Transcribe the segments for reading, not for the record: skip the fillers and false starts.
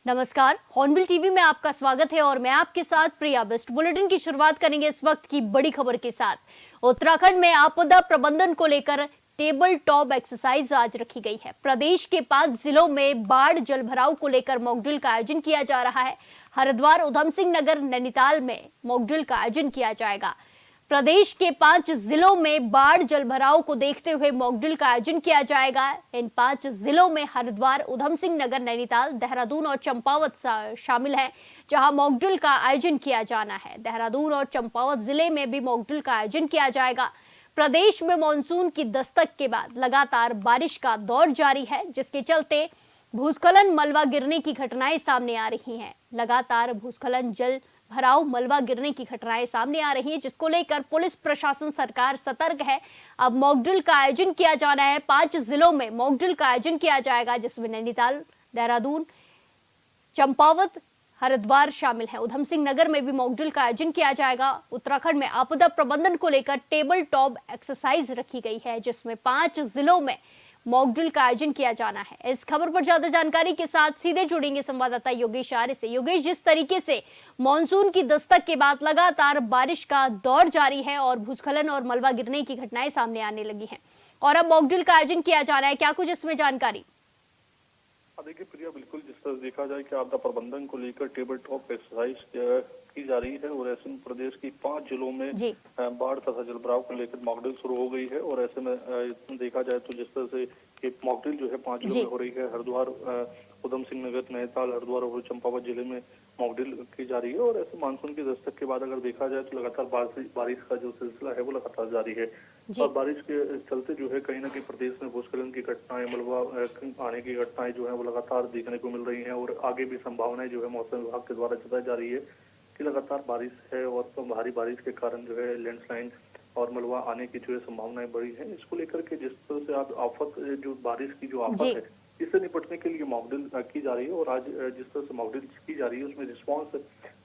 नमस्कार, hornbill TV में आपका स्वागत है और मैं आपके साथ प्रिया बेस्ट। बुलेटिन की शुरुआत करेंगे इस वक्त की बड़ी खबर के साथ। उत्तराखंड में आपदा प्रबंधन को लेकर टेबल टॉप एक्सरसाइज आज रखी गई है। प्रदेश के 5 जिलों में बाढ़ जल भराव को लेकर मॉकड्रिल का आयोजन किया जा रहा है। हरिद्वार, उधम सिंह नगर, नैनीताल में मॉकड्रिल का आयोजन किया जाएगा। प्रदेश के 5 जिलों में बाढ़ जलभराव को देखते हुए मॉकड्रिल का आयोजन किया जाएगा। इन 5 जिलों में हरिद्वार, उधम सिंह नगर, नैनीताल, देहरादून और चंपावत शामिल है, जहां मॉकड्रिल का आयोजन किया जाना है। देहरादून और चंपावत जिले में भी मॉकड्रिल का आयोजन किया जाएगा। प्रदेश में मानसून की दस्तक के बाद लगातार बारिश का दौर जारी है, जिसके चलते भूस्खलन, मलबा गिरने की घटनाएं सामने आ रही हैं। लगातार भूस्खलन, जल भराव, मलबा गिरने की घटनाएं सामने आ रही हैं, जिसको लेकर पुलिस प्रशासन, सरकार सतर्क है। अब मॉकड्रिल का आयोजन किया जाना है। 5 जिलों में मॉकड्रिल का आयोजन किया जाएगा, जिसमें नैनीताल, देहरादून, चंपावत, हरिद्वार शामिल है। उधम सिंह नगर में भी मॉकड्रिल का आयोजन किया जाएगा। उत्तराखंड में आपदा प्रबंधन को लेकर टेबल टॉप एक्सरसाइज रखी गई है, जिसमें 5 जिलों में मॉकड्रिल का आयोजन किया जाना है। इस खबर पर ज्यादा जानकारी के साथ सीधे जुड़ेंगे संवाददाता योगेश आर्य से। योगेश, जिस तरीके से मॉनसून की दस्तक के बाद लगातार बारिश का दौर जारी है और भूस्खलन और मलबा गिरने की घटनाएं सामने आने लगी हैं और अब मॉकड्रिल का आयोजन किया जा रहा है, क्या कुछ इसमें जानकारी? देखिए प्रिया, बिल्कुल जिस तरह देखा जाए कि आपदा प्रबंधन को लेकर टेबल टॉप एक्सरसाइज की जा रही है और ऐसे में प्रदेश की 5 जिलों में बाढ़ तथा जलभराव को लेकर मॉकड्रिल शुरू हो गई है। और ऐसे में देखा जाए तो जिस तरह से ये मॉकड्रिल जो है 5 जिलों में हो रही है, हरिद्वार, उधम सिंह नगर, नैनीताल, हरिद्वार और चंपावत जिले में मॉकड्रिल की जा रही है। और ऐसे मानसून की दस्तक के बाद अगर देखा जाए तो लगातार बारिश का जो सिलसिला है वो लगातार जारी है। और बारिश के चलते जो है कहीं ना कहीं प्रदेश में भूस्खलन की घटनाएं, मलबा आने की घटनाएं जो है वो लगातार देखने को मिल रही हैं। और आगे भी संभावनाएं जो है मौसम विभाग के द्वारा जताई जा रही है कि लगातार बारिश है और तो भारी बारिश के कारण जो है लैंडस्लाइड और मलबा आने की जो है संभावनाएं बढ़ी है। इसको लेकर के जिस तरह से आप आफत, जो बारिश की जो आफत है, इससे निपटने के लिए मॉकड्रिल की जा रही है। और आज जिस तरह से मॉकड्रिल की जा रही है उसमें रिस्पॉन्स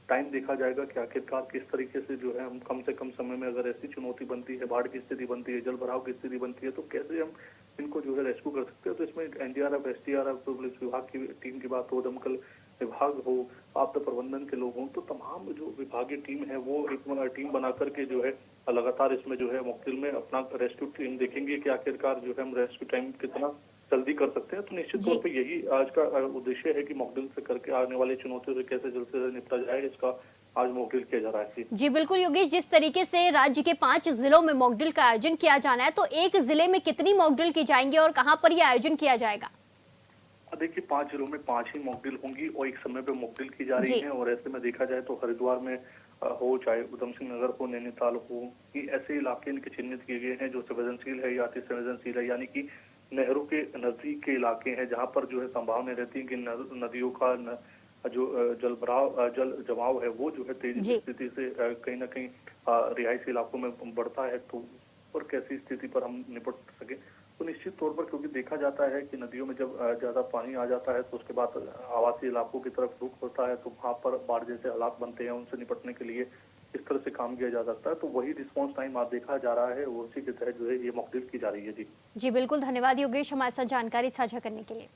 टाइम देखा जाएगा कि आखिरकार किस तरीके से जो है हम कम से कम समय में, अगर ऐसी चुनौती बनती है, बाढ़ की स्थिति बनती है, जल भराव की स्थिति बनती है, तो कैसे हम इनको जो है रेस्क्यू कर सकते हैं। तो इसमें एनडीआरएफ, एसडीआरएफ, पुलिस विभाग की टीम की बात हो, दमकल विभाग हो, आपदा प्रबंधन के लोग हों, तो तमाम जो विभागीय टीम है वो एक टीम बना करके जो है लगातार इसमें जो है मॉकड्रिल में अपना रेस्क्यू टीम देखेंगे कि आखिरकार जो है हम रेस्क्यू टाइम कितना जल्दी कर सकते हैं। तो निश्चित तौर पे यही आज का उद्देश्य है कि मॉकड्रिल से करके आने वाली चुनौतियों से कैसे जल्द से जल्द निपटा जाए, इसका आज मॉकड्रिल किया जा रहा है। जी बिल्कुल योगेश, जिस तरीके से राज्य के 5 जिलों में मॉकड्रिल का आयोजन किया जाना है, तो एक जिले में कितनी मॉकड्रिल की जाएंगी और कहां पर यह आयोजन किया जाएगा? देखिए 5 जिलों में 5 ही मॉकड्रिल होंगी और एक समय पे मॉकड्रिल की जा रही है। और ऐसे में देखा जाए तो हरिद्वार में हो, चाहे उधम सिंह नगर हो, नैनीताल हो, कि ऐसे इलाके इनके चिन्हित किए गए हैं जो संवेदनशील है या अति संवेदनशील है, यानी कि नहरों के नजदीक के इलाके हैं जहां पर जो है संभावना रहती है कि नदियों का जो जल जमाव है वो जो है तेजी स्थिति से कहीं ना कहीं रिहायशी इलाकों में बढ़ता है। तो और कैसी स्थिति पर हम निपट सके, तो निश्चित तौर पर क्योंकि देखा जाता है कि नदियों में जब ज्यादा पानी आ जाता है तो उसके बाद आवासीय इलाकों की तरफ रुख होता है, तो वहाँ पर बाढ़ जैसे हालात बनते हैं। उनसे निपटने के लिए इस तरह से काम किया जा सकता है। तो वही रिस्पॉन्स टाइम आज देखा जा रहा है और उसी के तहत जो है ये मॉकड्रिल की जा रही है। जी बिल्कुल, धन्यवाद योगेश हमारे साथ जानकारी साझा करने के लिए।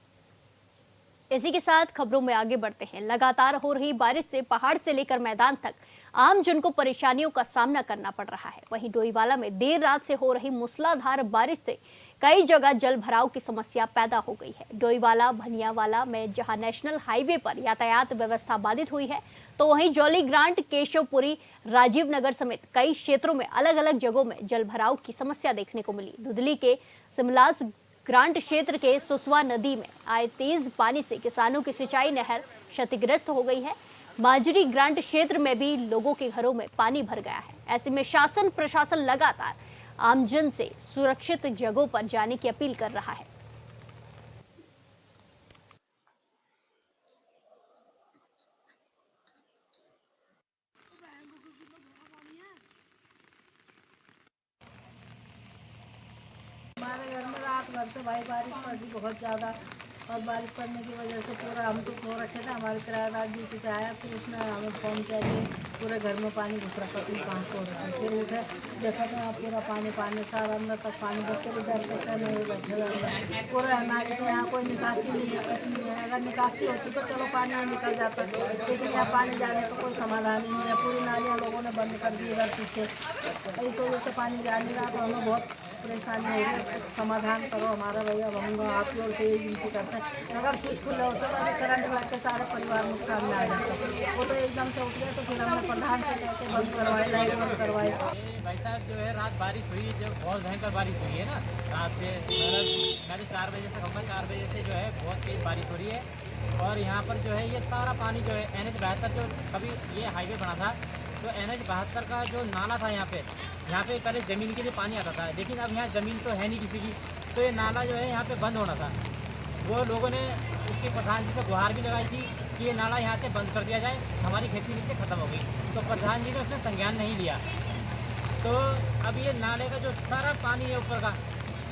इसी के साथ खबरों में आगे बढ़ते हैं। लगातार हो रही बारिश से पहाड़ से लेकर मैदान तक आम जन को परेशानियों का सामना करना पड़ रहा है। वहीं डोईवाला में देर रात से हो रही मूसलाधार बारिश से कई जगह जल भराव की समस्या पैदा हो गई है। डोईवाला, भनियावाला में जहां नेशनल हाईवे पर यातायात व्यवस्था बाधित हुई है, तो वहीं जौली ग्रांट, केशवपुरी, राजीव नगर समेत कई क्षेत्रों में अलग अलग जगहों में जल भराव की समस्या देखने को मिली। धुधली के सिमलास ग्रांट क्षेत्र के सुसवा नदी में आए तेज पानी से किसानों की सिंचाई नहर क्षतिग्रस्त हो गई है। माजरी ग्रांट क्षेत्र में भी लोगों के घरों में पानी भर गया है। ऐसे में शासन प्रशासन लगातार आमजन से सुरक्षित जगहों पर जाने की अपील कर रहा है। हमारे घर में रात भर से भाई बारिश पड़ रही बहुत ज्यादा, और बारिश पड़ने की वजह से पूरा हम तो सो रखे थे, हमारे किराएदार ड्यूटी से आया तो उसने हमें फ़ोन किया कि पूरे घर में पानी घुस रखा, तुम कहाँ सो रहे थे। फिर उठे देखा तो यहाँ पूरा पानी सारा अंदर तक पानी, बच्चे भी डर के सहने हुए बैठे हुए पूरे हमारे। तो यहाँ कोई निकासी नहीं है, कुछ नहीं है। अगर निकासी होती तो चलो पानी निकल जाता, लेकिन यहाँ पानी जाने का कोई समाधान ही नहीं है। पूरी नालियाँ लोगों ने बंद कर दी इधर पीछे, इस वजह से पानी जा नहीं रहा। तो हमें बहुत परेशानी हो रही है, समाधान करो हमारा भैया। हम आप लोग से यही विनती करते हैं, अगर स्विच खुले होते तो अभी करंट लग के सारे परिवार नुकसान में आ जाते। वो तो एकदम से उठ गया, तो फिर हमने प्रधान से लेके बंद करवाए, लाइट बंद करवाई। भाई साहब जो है रात बारिश हुई, जब बहुत भयंकर बारिश हुई है ना, रात से मतलब मैं 4 बजे से कहूँगा 4 बजे से जो है बहुत तेज़ बारिश हो रही है। और यहाँ पर जो है ये सारा पानी जो है NH 72 जो कभी ये हाईवे बना था, तो NH 72 का जो नाला था यहाँ पे पहले ज़मीन के लिए पानी आता था, लेकिन अब यहाँ ज़मीन तो है नहीं किसी की, तो ये नाला जो है यहाँ पे बंद होना था। वो लोगों ने उसके प्रधान जी से गुहार भी लगाई थी कि ये नाला यहाँ से बंद कर दिया जाए, हमारी खेती नीचे ख़त्म हो गई। तो प्रधान जी ने उसने संज्ञान नहीं लिया। तो अब ये नाले का जो सारा पानी है ऊपर का,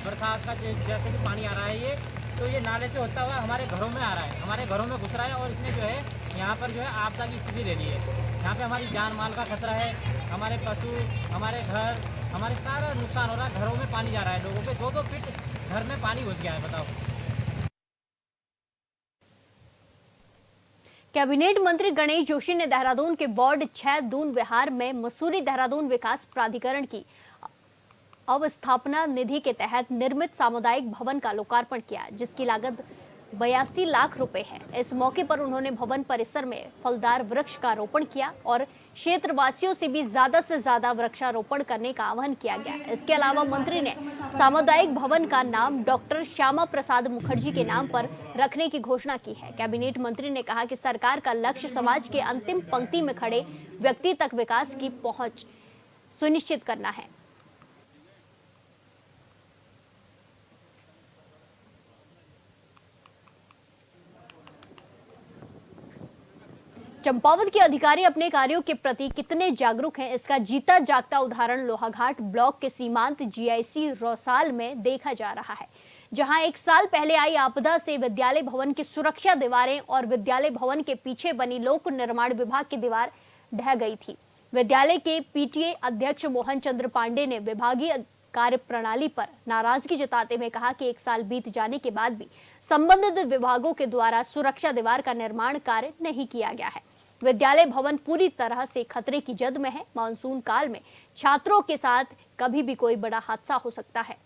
बरसात का जैसे भी पानी आ रहा है ये, तो ये नाले से होता हुआ हमारे घरों में आ रहा है, हमारे घरों में घुस रहा है। और इसने जो है यहाँ पर जो है आपदा की स्थिति ले ली है। यहाँ पे हमारी जान माल का खतरा है, हमारे पशु, हमारे घर, हमारे सारा नुकसान हो रहा है। घरों में पानी जा रहा है, लोगों के 2-2 फीट घर में पानी घुस गया है, बताओ। कैबिनेट मंत्री गणेश जोशी ने देहरादून के वार्ड 6 दून विहार में मसूरी देहरादून विकास प्राधिकरण की अवस्थापना निधि के तहत निर्मित सामुदायिक भवन का लोकार्पण किया, जिसकी लागत 82 लाख रुपए है। इस मौके पर उन्होंने भवन परिसर में फलदार वृक्ष का रोपण किया और क्षेत्रवासियों से भी ज्यादा से ज्यादा वृक्षारोपण करने का आह्वान किया गया। इसके अलावा मंत्री ने सामुदायिक भवन का नाम डॉक्टर श्यामा प्रसाद मुखर्जी के नाम पर रखने की घोषणा की है। कैबिनेट मंत्री ने कहा कि सरकार का लक्ष्य समाज के अंतिम पंक्ति में खड़े व्यक्ति तक विकास की पहुंच सुनिश्चित करना है। चंपावत के अधिकारी अपने कार्यों के प्रति कितने जागरूक हैं, इसका जीता जागता उदाहरण लोहाघाट ब्लॉक के सीमांत GIC रौसाल में देखा जा रहा है, जहां 1 साल पहले आई आपदा से विद्यालय भवन की सुरक्षा दीवारें और विद्यालय भवन के पीछे बनी लोक निर्माण विभाग की दीवार ढह गई थी। विद्यालय के PTA अध्यक्ष मोहन चंद्र पांडे ने विभागीय कार्य प्रणाली पर नाराजगी जताते हुए कहा कि 1 साल बीत जाने के बाद भी संबंधित विभागों के द्वारा सुरक्षा दीवार का निर्माण कार्य नहीं किया गया है। विद्यालय भवन पूरी तरह से खतरे की जद में है। मानसून काल में छात्रों के साथ कभी भी कोई बड़ा हादसा हो सकता है।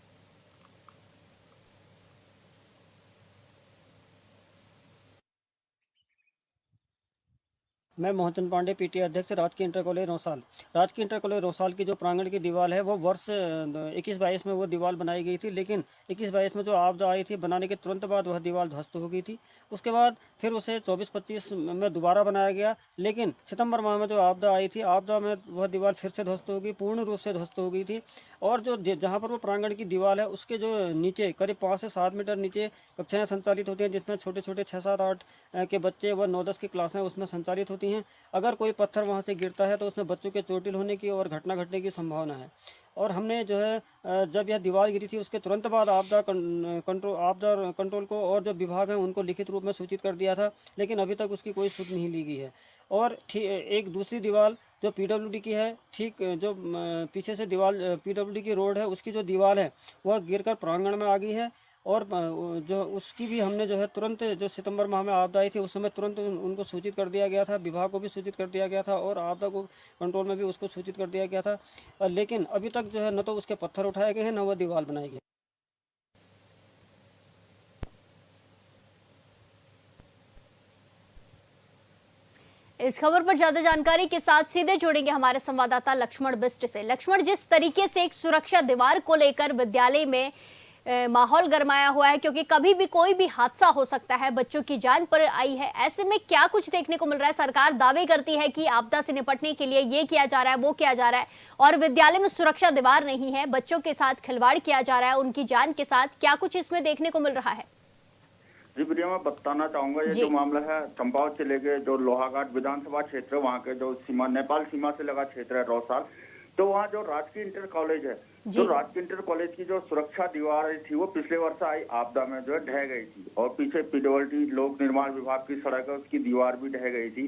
मैं मोहनचंद पांडे PTA अध्यक्ष राजकीय इंटर कॉलेज रौसाल। राजकीय इंटर कॉलेज रौसाल की जो प्रांगण की दीवार है वो वर्ष 21-22 में वो दीवार बनाई गई थी, लेकिन 21-22 में जो आपदा आई थी बनाने के तुरंत बाद वह दीवार ध्वस्त हो गई थी। उसके बाद फिर उसे 24-25 में दोबारा बनाया गया, लेकिन सितंबर माह में जो आपदा आई थी, आपदा में वह दीवार फिर से ध्वस्त हो गई, पूर्ण रूप से ध्वस्त हो गई थी। और जो जहाँ पर वो प्रांगण की दीवार है उसके जो नीचे करीब 5 से 7 मीटर नीचे कक्षाएँ संचालित होती हैं, जिसमें छोटे छोटे 6-7-8 के बच्चे व 9-10 की क्लासें उसमें संचालित होती हैं। अगर कोई पत्थर वहाँ से गिरता है तो उसमें बच्चों के चोटिल होने की और घटना घटने की संभावना है। और हमने जो है जब यह दीवार गिरी थी उसके तुरंत बाद आपदा कंट्रोल को और जो विभाग हैं उनको लिखित रूप में सूचित कर दिया था, लेकिन अभी तक उसकी कोई सुध नहीं ली गई है। और एक दूसरी दीवार जो PWD की है, ठीक जो पीछे से दीवार PWD की रोड है उसकी जो दीवार है वह गिरकर प्रांगण में आ गई है। और जो उसकी भी हमने जो है तुरंत, जो सितंबर माह में आपदा आई थी उस समय तुरंत उनको सूचित कर दिया गया था, विभाग को भी सूचित कर दिया गया था और आपदा को कंट्रोल में भी उसको सूचित कर दिया गया था। लेकिन अभी तक जो है न तो उसके पत्थर उठाए गए हैं न वह दीवार बनाई गई। इस खबर पर ज्यादा जानकारी के साथ सीधे जोड़ेंगे हमारे संवाददाता लक्ष्मण बिष्ट से। लक्ष्मण, जिस तरीके से एक सुरक्षा दीवार को लेकर विद्यालय में माहौल गरमाया हुआ है, क्योंकि कभी भी कोई भी हादसा हो सकता है, बच्चों की जान पर आई है, ऐसे में क्या कुछ देखने को मिल रहा है? सरकार दावे करती है कि आपदा से निपटने के लिए ये किया जा रहा है, वो किया जा रहा है, और विद्यालय में सुरक्षा दीवार नहीं है, बच्चों के साथ खिलवाड़ किया जा रहा है, उनकी जान के साथ। क्या कुछ इसमें देखने को मिल रहा है? जी प्रिया, मैं बताना चाहूंगा ये जो मामला है चंपावत जिले के जो लोहाघाट विधानसभा क्षेत्र, वहाँ के जो सीमा नेपाल सीमा से लगा क्षेत्र है रौसाल, तो वहाँ जो राजकीय इंटर कॉलेज है, जो राजकीय इंटर कॉलेज की जो सुरक्षा दीवार थी वो पिछले वर्ष आई आपदा में जो है ढह गई थी, और पीछे पीडब्ल्यूडी लोक निर्माण विभाग की सड़क है उसकी दीवार भी ढह गई थी।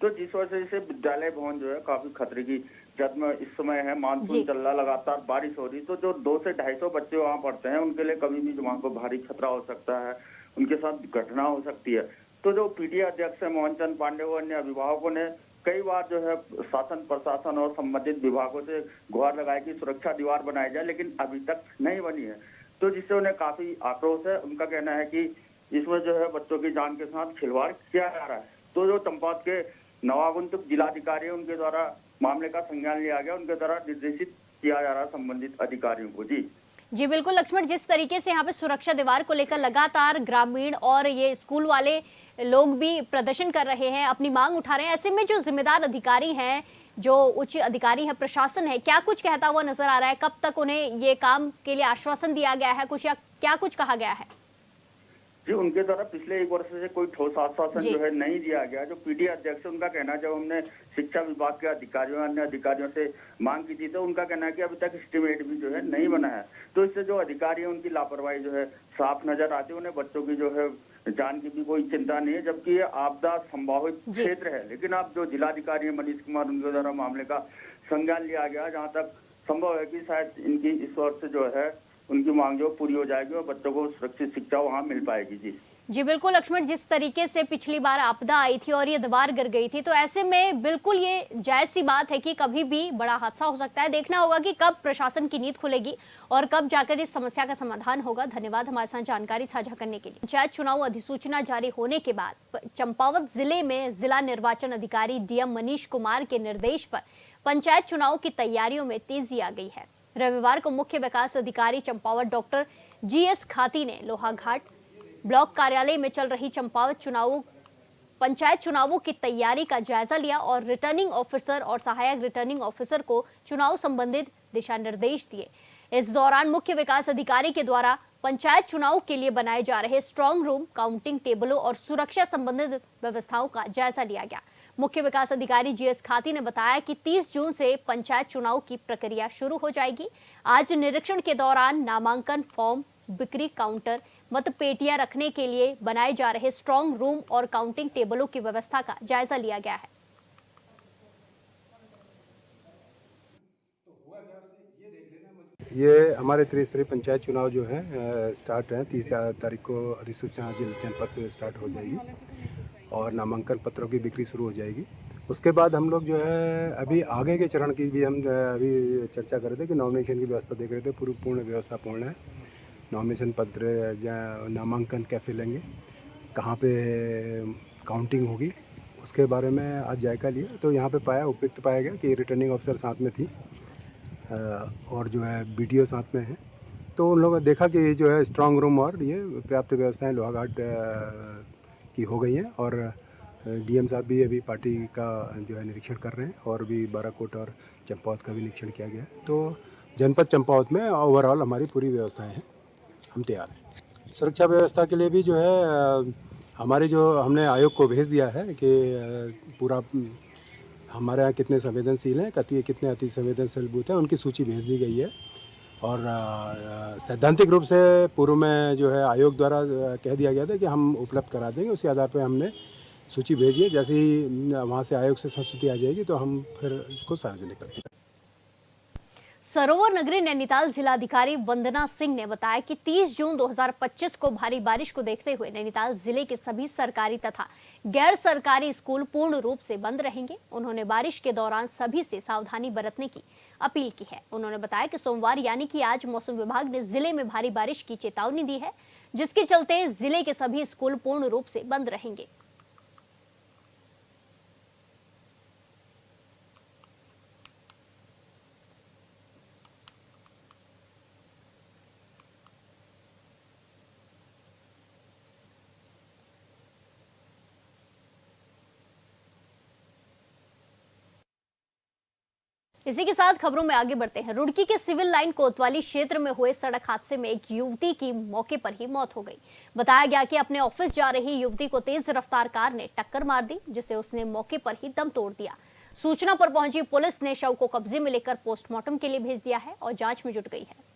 तो जिस वजह से विद्यालय भवन जो है काफी खतरे की जद में इस समय है, मानसून चल रहा, लगातार बारिश हो रही, तो जो 200 से 250 बच्चे वहाँ पढ़ते हैं उनके लिए कभी भी वहाँ को भारी खतरा हो सकता है, उनके साथ घटना हो सकती है। तो जो पीटीए अध्यक्ष है मोहन चंद पांडे व अन्य अभिभावकों ने कई बार जो है शासन प्रशासन और संबंधित विभागों से गुहार लगाई कि सुरक्षा दीवार बनाई जाए, लेकिन अभी तक नहीं बनी है। तो जिससे उन्हें काफी आक्रोश है। उनका कहना है कि इसमें जो है बच्चों की जान के साथ खिलवाड़ किया जा रहा है। तो जो चंपावत के नवागंतुक जिलाधिकारी है उनके द्वारा मामले का संज्ञान लिया गया, उनके द्वारा निर्देशित किया जा रहा है संबंधित अधिकारियों को। जी बिल्कुल लक्ष्मण, जिस तरीके से यहाँ पे सुरक्षा दीवार को लेकर लगातार ग्रामीण और ये स्कूल वाले लोग भी प्रदर्शन कर रहे हैं, अपनी मांग उठा रहे हैं, ऐसे में जो जिम्मेदार अधिकारी हैं, जो उच्च अधिकारी हैं, प्रशासन है, क्या कुछ कहता हुआ नजर आ रहा है? कब तक उन्हें ये काम के लिए आश्वासन दिया गया है कुछ, या क्या कुछ कहा गया है? जी, उनके द्वारा पिछले 1 वर्ष से कोई ठोस आश्वासन जो है नहीं दिया गया। जो पीटीए अध्यक्ष है उनका कहना है, जब हमने शिक्षा विभाग के अधिकारियों अन्य अधिकारियों से मांग की थी तो उनका कहना है कि अभी तक एस्टिमेट भी जो है नहीं बना है। तो इससे जो अधिकारी है उनकी लापरवाही जो है साफ नजर आती है। उन्हें बच्चों की जो है जान की भी कोई चिंता नहीं है, जबकि ये आपदा संभावित क्षेत्र है। लेकिन अब जो जिलाधिकारी है मनीष कुमार, उनके द्वारा मामले का संज्ञान लिया गया। जहाँ तक संभव है कि शायद इनकी इस वर्ष जो है उनकी मांग जो पूरी हो जाएगी और बच्चों को सुरक्षित शिक्षा वहाँ मिल पाएगी। जी बिल्कुल लक्ष्मण, जिस तरीके से पिछली बार आपदा आई थी और ये दीवार गिर गई थी, तो ऐसे में बिल्कुल ये जायज सी बात है कि कभी भी बड़ा हादसा हो सकता है। देखना होगा कि कब प्रशासन की नींद खुलेगी और कब जाकर इस समस्या का समाधान होगा। धन्यवाद हमारे साथ जानकारी साझा करने के लिए। पंचायत चुनाव अधिसूचना जारी होने के बाद चंपावत जिले में जिला निर्वाचन अधिकारी डीएम मनीष कुमार के निर्देश पर पंचायत चुनाव की तैयारियों में तेजी आ गई है। रविवार को मुख्य विकास अधिकारी चंपावत डॉक्टर जीएस खाती ने लोहाघाट ब्लॉक कार्यालय में चल रही चंपावत पंचायत चुनावों की तैयारी का जायजा लिया और रिटर्निंग ऑफिसर और सहायक रिटर्निंग ऑफिसर को चुनाव संबंधित दिशा निर्देश दिए। इस दौरान मुख्य विकास अधिकारी के द्वारा पंचायत चुनाव के लिए बनाए जा रहे स्ट्रांग रूम, काउंटिंग टेबलों और सुरक्षा संबंधित व्यवस्थाओं का जायजा लिया गया। मुख्य विकास अधिकारी जीएस खाती ने बताया कि 30 जून से पंचायत चुनाव की प्रक्रिया शुरू हो जाएगी। आज निरीक्षण के दौरान नामांकन फॉर्म, बिक्री काउंटर, मतपेटियां रखने के लिए बनाए जा रहे स्ट्रांग रूम और काउंटिंग टेबलों की व्यवस्था का जायजा लिया गया है। ये हमारे त्रिस्तरीय पंचायत चुनाव जो है स्टार्ट है। 30 तारीख को अधिसूचना जनपद स्टार्ट हो जाएगी और नामांकन पत्रों की बिक्री शुरू हो जाएगी। उसके बाद हम लोग जो है अभी आगे के चरण की भी हम अभी चर्चा कर रहे थे कि नॉमिनेशन की व्यवस्था देख रहे थे। पूर्ण व्यवस्था पूर्ण है। नॉमिनेशन पत्र या नामांकन कैसे लेंगे, कहाँ पे काउंटिंग होगी, उसके बारे में आज जायका लिया। तो यहाँ पे उपयुक्त पाया गया कि रिटर्निंग ऑफिसर साथ में थी और जो है बीडीओ साथ में है। तो उन लोगों ने देखा कि जो है स्ट्रांग रूम और ये पर्याप्त व्यवस्थाएं लोहाघाट की हो गई हैं। और डीएम साहब भी अभी पार्टी का जो है निरीक्षण कर रहे हैं और भी बाराकोट और चंपावत का भी निरीक्षण किया गया है। तो जनपद चंपावत में ओवरऑल हमारी पूरी व्यवस्थाएं हैं, हम तैयार हैं। सुरक्षा व्यवस्था के लिए भी जो है हमारे जो हमने आयोग को भेज दिया है कि पूरा हमारे यहाँ कितने संवेदनशील हैं, कितने अति संवेदनशील बूथ हैं, उनकी सूची भेज दी गई है। और सैद्धांतिक रूप से पूर्व में जो है आयोग द्वारा कह दिया गया था कि हम उपलब्ध करा देंगे। उसी आधार पर हमने सूची भेजी है। जैसे ही वहाँ से आयोग से संस्तुति आ जाएगी तो हम फिर उसको सार्वजनिक करेंगे। सरोवर नगरी नैनीताल जिलाधिकारी वंदना सिंह ने बताया कि 30 जून 2025 को भारी बारिश को देखते हुए नैनीताल जिले के सभी सरकारी तथा गैर सरकारी स्कूल पूर्ण रूप से बंद रहेंगे। उन्होंने बारिश के दौरान सभी से सावधानी बरतने की अपील की है। उन्होंने बताया कि सोमवार यानी कि आज मौसम विभाग ने जिले में भारी बारिश की चेतावनी दी है, जिसके चलते जिले के सभी स्कूल पूर्ण रूप से बंद रहेंगे। इसी के साथ खबरों में आगे बढ़ते हैं। रुड़की के सिविल लाइन कोतवाली क्षेत्र में हुए सड़क हादसे में एक युवती की मौके पर ही मौत हो गई। बताया गया कि अपने ऑफिस जा रही युवती को तेज रफ्तार कार ने टक्कर मार दी, जिससे उसने मौके पर ही दम तोड़ दिया। सूचना पर पहुंची पुलिस ने शव को कब्जे में लेकर पोस्टमार्टम के लिए भेज दिया है और जांच में जुट गई है।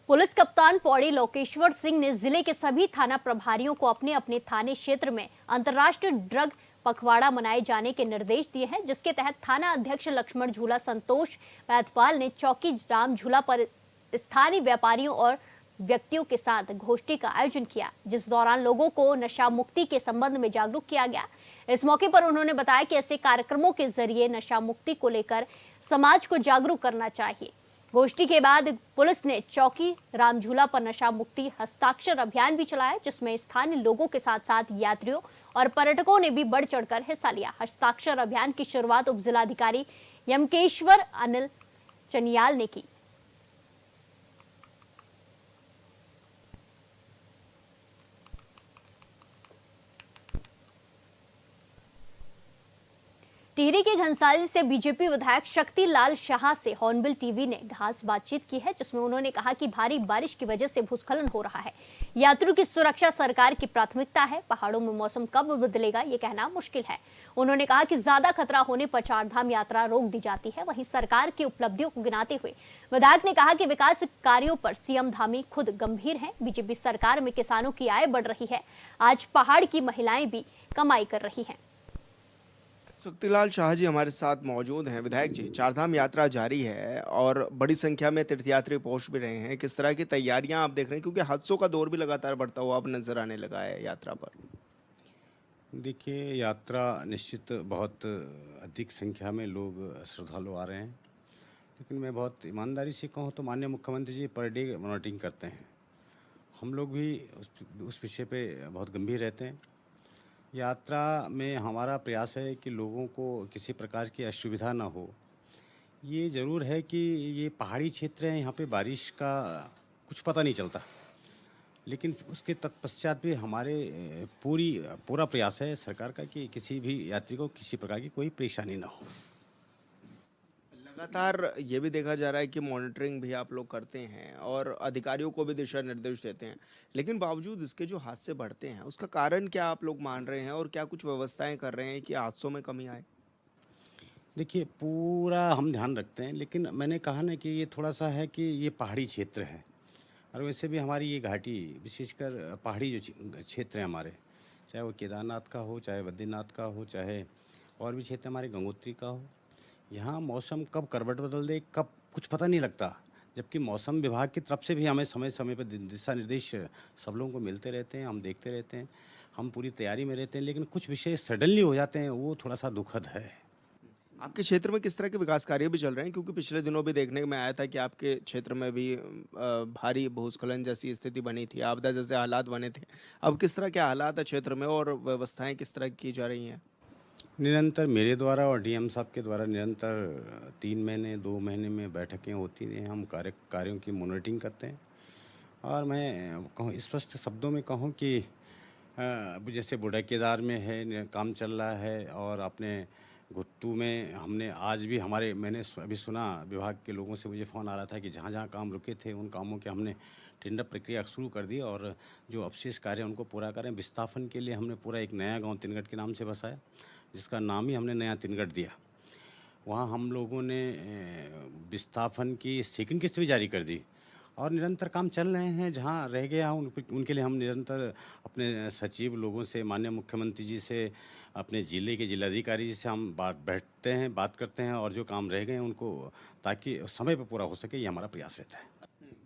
पुलिस कप्तान पौड़ी लोकेश्वर सिंह ने जिले के सभी थाना प्रभारियों को अपने अपने थाने क्षेत्र में अंतर्राष्ट्रीय ड्रग पखवाड़ा मनाए जाने के निर्देश दिए हैं, जिसके तहत थाना अध्यक्ष लक्ष्मण झूला संतोष पैदपाल ने चौकी राम झूला पर स्थानीय व्यापारियों और व्यक्तियों के साथ गोष्ठी का आयोजन किया, जिस दौरान लोगों को नशा मुक्ति के संबंध में जागरूक किया गया। इस मौके पर उन्होंने बताया कि ऐसे कार्यक्रमों के जरिए नशा मुक्ति को लेकर समाज को जागरूक करना चाहिए। गोष्ठी के बाद पुलिस ने चौकी रामझूला पर नशा मुक्ति हस्ताक्षर अभियान भी चलाया, जिसमें स्थानीय लोगों के साथ साथ यात्रियों और पर्यटकों ने भी बढ़ चढ़कर हिस्सा लिया। हस्ताक्षर अभियान की शुरुआत उप जिलाधिकारी यमकेश्वर अनिल चनियाल ने की। टिहरी के घनसाली से बीजेपी विधायक शक्तिलाल शाह से हॉर्नबिल टीवी ने खास बातचीत की है, जिसमें उन्होंने कहा कि भारी बारिश की वजह से भूस्खलन हो रहा है। यात्रियों की सुरक्षा सरकार की प्राथमिकता है। पहाड़ों में मौसम कब बदलेगा ये कहना मुश्किल है। उन्होंने कहा कि ज्यादा खतरा होने पर चारधाम यात्रा रोक दी जाती है। वहीं सरकार की उपलब्धियों को गिनाते हुए विधायक ने कहा कि विकास कार्यों पर सीएम धामी खुद गंभीर है। बीजेपी सरकार में किसानों की आय बढ़ रही है। आज पहाड़ की महिलाएं भी कमाई कर रही हैं। शक्तिलाल शाह जी हमारे साथ मौजूद हैं। विधायक जी, चारधाम यात्रा जारी है और बड़ी संख्या में तीर्थयात्री पहुंच भी रहे हैं। किस तरह की तैयारियां आप देख रहे हैं, क्योंकि हादसों का दौर भी लगातार बढ़ता हुआ अब नजर आने लगा है यात्रा पर? देखिए, यात्रा निश्चित बहुत अधिक संख्या में लोग श्रद्धालु आ रहे हैं, लेकिन मैं बहुत ईमानदारी से कहूँ तो माननीय मुख्यमंत्री जी पर डे मॉनिटरिंग करते हैं। हम लोग भी उस विषय पे बहुत गंभीर रहते हैं। यात्रा में हमारा प्रयास है कि लोगों को किसी प्रकार की असुविधा ना हो। ये ज़रूर है कि ये पहाड़ी क्षेत्र है, यहाँ पे बारिश का कुछ पता नहीं चलता, लेकिन उसके तत्पश्चात भी हमारे पूरा प्रयास है सरकार का कि किसी भी यात्री को किसी प्रकार की कोई परेशानी ना हो। लगातार ये भी देखा जा रहा है कि मॉनिटरिंग भी आप लोग करते हैं और अधिकारियों को भी दिशा निर्देश देते हैं, लेकिन बावजूद इसके जो हादसे बढ़ते हैं उसका कारण क्या आप लोग मान रहे हैं और क्या कुछ व्यवस्थाएं कर रहे हैं कि हादसों में कमी आए? देखिए, पूरा हम ध्यान रखते हैं, लेकिन मैंने कहा ना कि ये थोड़ा सा है कि ये पहाड़ी क्षेत्र है और वैसे भी हमारी ये घाटी विशेषकर पहाड़ी जो क्षेत्र है हमारे, चाहे वो केदारनाथ का हो, चाहे बद्रीनाथ का हो, चाहे और भी क्षेत्र हमारे गंगोत्री का हो, यहाँ मौसम कब करवट बदल दे कब कुछ पता नहीं लगता। जबकि मौसम विभाग की तरफ से भी हमें समय समय पर दिशा निर्देश सब लोगों को मिलते रहते हैं, हम देखते रहते हैं, हम पूरी तैयारी में रहते हैं, लेकिन कुछ विषय सडनली हो जाते हैं, वो थोड़ा सा दुखद है। आपके क्षेत्र में किस तरह के विकास कार्य भी चल रहे हैं, क्योंकि पिछले दिनों भी देखने में आया था कि आपके क्षेत्र में भी भारी भूस्खलन जैसी स्थिति बनी थी, आपदा जैसे हालात बने थे। अब किस तरह के हालात है क्षेत्र में और व्यवस्थाएं किस तरह की जा रही हैं? निरंतर मेरे द्वारा और डीएम साहब के द्वारा निरंतर 3 महीने 2 महीने में बैठकें होती हैं। हम कार्यों की मॉनिटरिंग करते हैं और मैं कहूँ स्पष्ट शब्दों में कहूँ कि जैसे बूढ़ा केदार में है काम चल रहा है और अपने गुत्तू में हमने आज भी मैंने अभी सुना विभाग के लोगों से मुझे फ़ोन आ रहा था कि जहाँ जहाँ काम रुके थे उन कामों के हमने टेंडर प्रक्रिया शुरू कर दी और जो अवशेष कार्य उनको पूरा करें। विस्थापन के लिए हमने पूरा एक नया गांव तिनगट के नाम से बसाया, जिसका नाम ही हमने नया तिनगट दिया। वहाँ हम लोगों ने विस्थापन की सेकंड किस्त भी जारी कर दी और निरंतर काम चल रहे हैं। जहाँ रह गया उनके लिए हम निरंतर अपने सचिव लोगों से, माननीय मुख्यमंत्री जी से, अपने ज़िले के जिलाधिकारी जी से हम बैठते हैं, बात करते हैं और जो काम रह गए हैं उनको ताकि समय पर पूरा हो सके, ये हमारा प्रयास रहता है।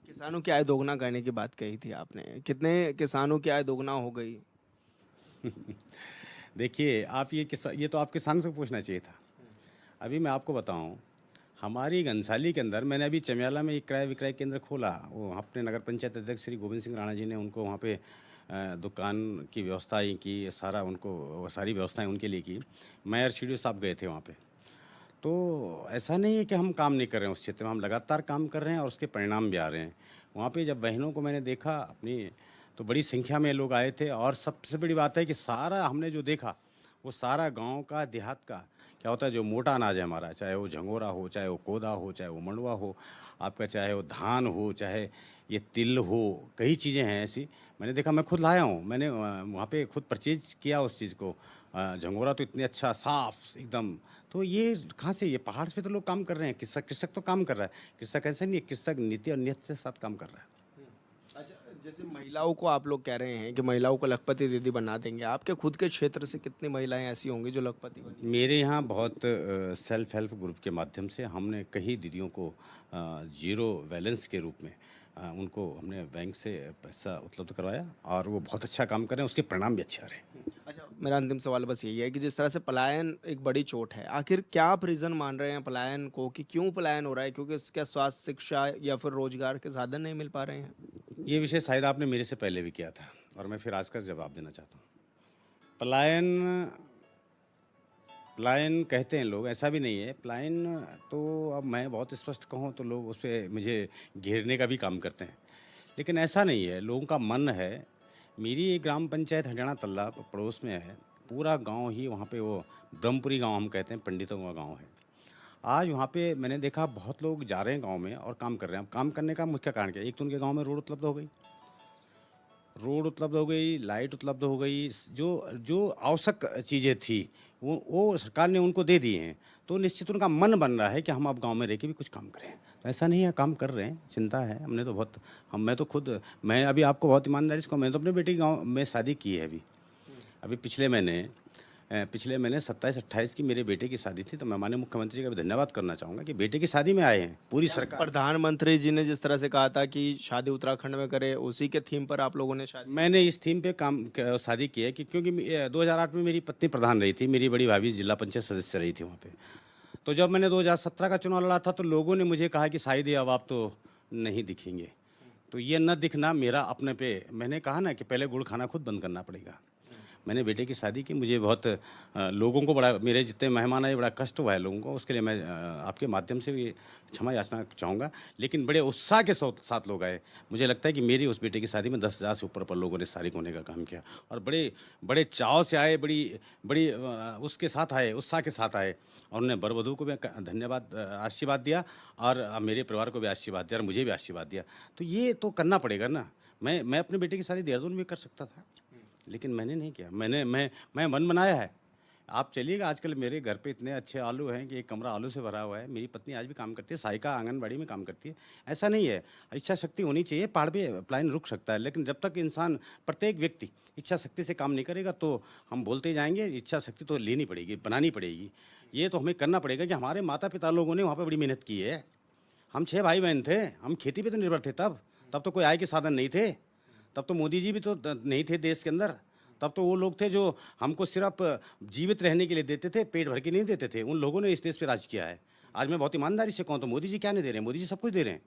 किसानों की आय दोगुना करने की बात कही थी आपने, कितने किसानों की आय दोगुना हो गई? देखिए, आप ये तो आप किसान से पूछना चाहिए था। अभी मैं आपको बताऊं, हमारी घनसाली के अंदर मैंने अभी चमियाला में एक क्रय विक्रय केंद्र खोला। वो अपने नगर पंचायत अध्यक्ष श्री गोविंद सिंह राणा जी ने उनको वहाँ पे दुकान की व्यवस्थाएं की, सारा उनको सारी व्यवस्थाएं उनके लिए की। मैं और सी साहब गए थे वहाँ पे। तो ऐसा नहीं है कि हम काम नहीं कर रहे हैं उस क्षेत्र में, हम लगातार काम कर रहे हैं और उसके परिणाम भी आ रहे हैं। वहाँ पे जब बहनों को मैंने देखा अपनी, तो बड़ी संख्या में लोग आए थे और सबसे बड़ी बात है कि सारा हमने जो देखा वो सारा गांव का, देहात का क्या होता है, जो मोटा अनाज है हमारा, चाहे वो झंगोरा हो, चाहे वो कोदा हो, चाहे वो मंडुआ हो आपका, चाहे वो धान हो, चाहे ये तिल हो, कई चीज़ें हैं ऐसी। मैंने देखा, मैं खुद लाया हूँ, मैंने वहाँ पे खुद परचेज किया उस चीज़ को। झंगोरा तो इतने अच्छा साफ एकदम, तो ये कहाँ से, ये पहाड़ पे तो लोग काम कर रहे हैं। कृषक तो काम कर रहा है, कृषक ऐसा नहीं है, कृषक नीति और नियत के साथ काम कर रहा है। अच्छा, जैसे महिलाओं को आप लोग कह रहे हैं कि महिलाओं को लखपति दीदी बना देंगे, आपके खुद के क्षेत्र से कितनी महिलाएं ऐसी होंगी जो लखपति बनी? मेरे यहाँ बहुत सेल्फ हेल्प ग्रुप के माध्यम से हमने कई दीदियों को जीरो बैलेंस के रूप में उनको हमने बैंक से पैसा उपलब्ध करवाया और वो बहुत अच्छा काम कर रहे हैं, उसके परिणाम भी अच्छे आ रहे हैं। अच्छा, मेरा अंतिम सवाल बस यही है कि जिस तरह से पलायन एक बड़ी चोट है, आखिर क्या आप रीज़न मान रहे हैं पलायन को, कि क्यों पलायन हो रहा है? क्योंकि इसका स्वास्थ्य, शिक्षा या फिर रोजगार के साधन नहीं मिल पा रहे हैं? ये विषय शायद आपने मेरे से पहले भी किया था और मैं फिर आज का जवाब देना चाहता हूँ। पलायन पलायन कहते हैं लोग, ऐसा भी नहीं है। पलायन तो अब मैं बहुत स्पष्ट कहूँ तो लोग उस पर मुझे घेरने का भी काम करते हैं, लेकिन ऐसा नहीं है। लोगों का मन है। मेरी एक ग्राम पंचायत हरियाणा तल्ला पड़ोस में है, पूरा गांव ही वहाँ पे, वो ब्रह्मपुरी गांव हम कहते हैं, पंडितों का गांव है। आज वहाँ पे मैंने देखा बहुत लोग जा रहे हैं गांव में और काम कर रहे हैं। अब काम करने का मुख्य कारण क्या है? एक तो उनके गांव में रोड उपलब्ध हो गई, लाइट उपलब्ध हो गई, जो आवश्यक चीज़ें थी वो सरकार ने उनको दे दी हैं। तो निश्चित उनका मन बन रहा है कि हम अब गांव में रह के भी कुछ काम करें। तो ऐसा नहीं है, काम कर रहे हैं, चिंता है। हमने तो बहुत मैं तो खुद, मैं अभी आपको बहुत ईमानदारी से कहूँ, मैंने तो अपने बेटे की गाँव में शादी की है। अभी पिछले महीने 27-28 की मेरे बेटे की शादी थी। तो मैं माननीय मुख्यमंत्री का भी धन्यवाद करना चाहूँगा कि बेटे की शादी में आए हैं पूरी सरकार। प्रधानमंत्री जी ने जिस तरह से कहा था कि शादी उत्तराखंड में करे, उसी के थीम पर आप लोगों ने शादी? मैंने इस थीम पे शादी की है कि क्योंकि 2008 में मेरी पत्नी प्रधान रही थी, मेरी बड़ी भाभी जिला पंचायत सदस्य रही थी वहाँ पे। तो जब मैंने 2017 का चुनाव लड़ा था तो लोगों ने मुझे कहा कि शायद अब आप तो नहीं दिखेंगे। तो ये न दिखना मेरा अपने पे, मैंने कहा ना कि पहले गुड़ खाना खुद बंद करना पड़ेगा। मैंने बेटे की शादी की, मुझे बहुत लोगों को बड़ा, मेरे जितने मेहमान आए बड़ा कष्ट हुआ है लोगों को, उसके लिए मैं आपके माध्यम से भी क्षमा याचना चाहूँगा। लेकिन बड़े उत्साह के साथ लोग आए। मुझे लगता है कि मेरी उस बेटे की शादी में 10,000 से ऊपर लोगों ने शारीक होने का काम किया और बड़े बड़े चाव से आए, बड़ी उसके साथ आए, उत्साह के साथ आए। और उन्होंने वर वधू को भी धन्यवाद, आशीर्वाद दिया और मेरे परिवार को भी आशीर्वाद दिया और मुझे भी आशीर्वाद दिया। तो ये तो करना पड़ेगा ना। मैं अपने बेटे की शादी देहरादून में कर सकता था, लेकिन मैंने नहीं किया। मैं मन बनाया है। आप चलिएगा, आजकल मेरे घर पे इतने अच्छे आलू हैं कि एक कमरा आलू से भरा हुआ है। मेरी पत्नी आज भी काम करती है, सहायिका आंगनबाड़ी में काम करती है। ऐसा नहीं है, इच्छा शक्ति होनी चाहिए। पहाड़ पे पलायन रुक सकता है, लेकिन जब तक इंसान, प्रत्येक व्यक्ति इच्छा शक्ति से काम नहीं करेगा तो हम बोलते जाएंगे। इच्छा शक्ति तो लेनी पड़ेगी, बनानी पड़ेगी। ये तो हमें करना पड़ेगा कि हमारे माता पिता लोगों ने वहाँ पर बड़ी मेहनत की है। हम 6 भाई बहन थे, हम खेती पर तो निर्भर थे। तब तो कोई आय के साधन नहीं थे। तब तो मोदी जी भी तो नहीं थे देश के अंदर। तब तो वो लोग थे जो हमको सिर्फ जीवित रहने के लिए देते थे, पेट भर के नहीं देते थे। उन लोगों ने इस देश पे राज किया है। आज मैं बहुत ईमानदारी से कहूँ तो मोदी जी क्या नहीं दे रहे हैं? मोदी जी सब कुछ दे रहे हैं।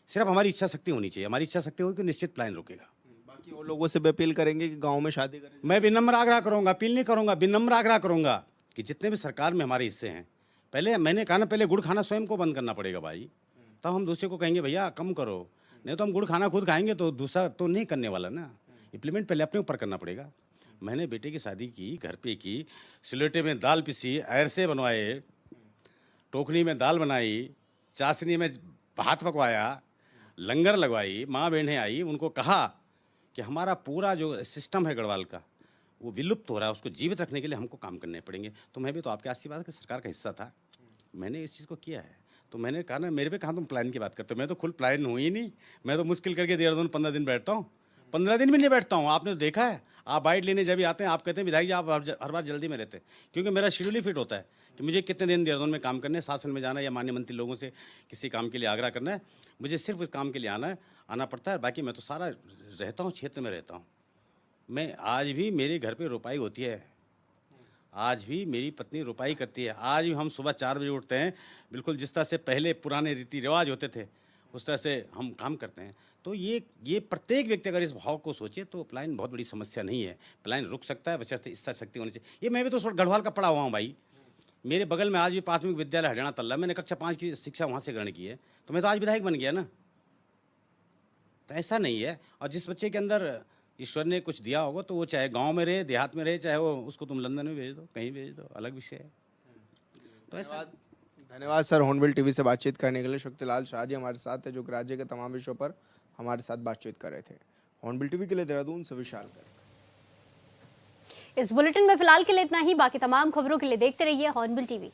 सिर्फ हमारी इच्छा शक्ति होनी चाहिए। हमारी इच्छा शक्ति होगी तो निश्चित प्लान रुकेगा। बाकी वो लोगों से भी अपील करेंगे कि गाँव में शादी करें? मैं विनम्र आग्रह करूँगा, अपील नहीं करूँगा, विनम्र आग्रह करूँगा कि जितने भी सरकार में हमारे हिस्से हैं, पहले मैंने कहा ना, पहले गुड़ खाना स्वयं को बंद करना पड़ेगा भाई, तब हम दूसरे को कहेंगे भैया कम करो। नहीं तो हम गुड़ खाना खुद खाएंगे तो दूसरा तो नहीं करने वाला ना। इम्प्लीमेंट पहले अपने ऊपर करना पड़ेगा। मैंने बेटे की शादी की, घर पे की, सिलवट्टे में दाल पिसी, अरसे बनवाए, टोकनी में दाल बनाई, चाशनी में भात पकवाया, लंगर लगवाई, माँ बहनें आई, उनको कहा कि हमारा पूरा जो सिस्टम है गढ़वाल का वो विलुप्त हो रहा है, उसको जीवित रखने के लिए हमको काम करने पड़ेंगे। तो मैं भी तो आपके आशीर्वाद की सरकार का हिस्सा था, मैंने इस चीज़ को किया है। तो मैंने कहा ना, मेरे पे कहाँ तुम प्लान की बात करते हो? मैं तो खुद प्लान हूँ ही नहीं। मैं तो मुश्किल करके देहरादून 15 दिन बैठता हूँ, 15 दिन भी नहीं बैठता हूँ। आपने तो देखा है, आप बाइट लेने जब भी आते हैं आप कहते हैं विधायक जी आप हर बार जल्दी में रहते हैं, क्योंकि मेरा शेड्यूल ही फिट होता है कि मुझे कितने दिन देहरादून में काम करने, शासन में जाना है या माननीय मंत्री लोगों से किसी काम के लिए आग्रह करना है, मुझे सिर्फ इस काम के लिए आना पड़ता है। बाकी मैं तो सारा रहता हूँ, क्षेत्र में रहता हूँ। मैं आज भी मेरे घर पर रोपाई होती है, आज भी मेरी पत्नी रोपाई करती है। आज भी हम सुबह 4 बजे उठते हैं, बिल्कुल जिस तरह से पहले पुराने रीति रिवाज होते थे उस तरह से हम काम करते हैं। तो ये प्रत्येक व्यक्ति अगर इस भाव को सोचे तो पलायन बहुत बड़ी समस्या नहीं है। पलायन रुक सकता है, बशर्ते इच्छा शक्ति होनी चाहिए। ये मैं भी तो गढ़वाल का पढ़ा हुआ हूँ भाई। मेरे बगल में आज भी प्राथमिक विद्यालय हरियाणा तल्ला, मैंने कक्षा 5 की शिक्षा वहाँ से ग्रहण की है, तो मैं तो आज विधायक बन गया ना। तो ऐसा नहीं है। और जिस बच्चे के अंदर ईश्वर ने कुछ दिया होगा तो वो चाहे गांव में रहे, देहात में रहे, चाहे वो उसको तुम लंदन में भेज दो, कहीं भेज दो, अलग विषय है। तो ऐसा धन्यवाद सर, हॉर्नबिल टीवी से बातचीत करने के लिए। शक्तिलाल शाह जी हमारे साथ है, जो राज्य के तमाम विषयों पर हमारे साथ बातचीत कर रहे थे। हॉर्नबिल टीवी के लिए देहरादून से विशाल कर। इस बुलेटिन में फिलहाल के लिए इतना ही। बाकी तमाम खबरों के लिए देखते रहिए हॉर्नबिल टीवी।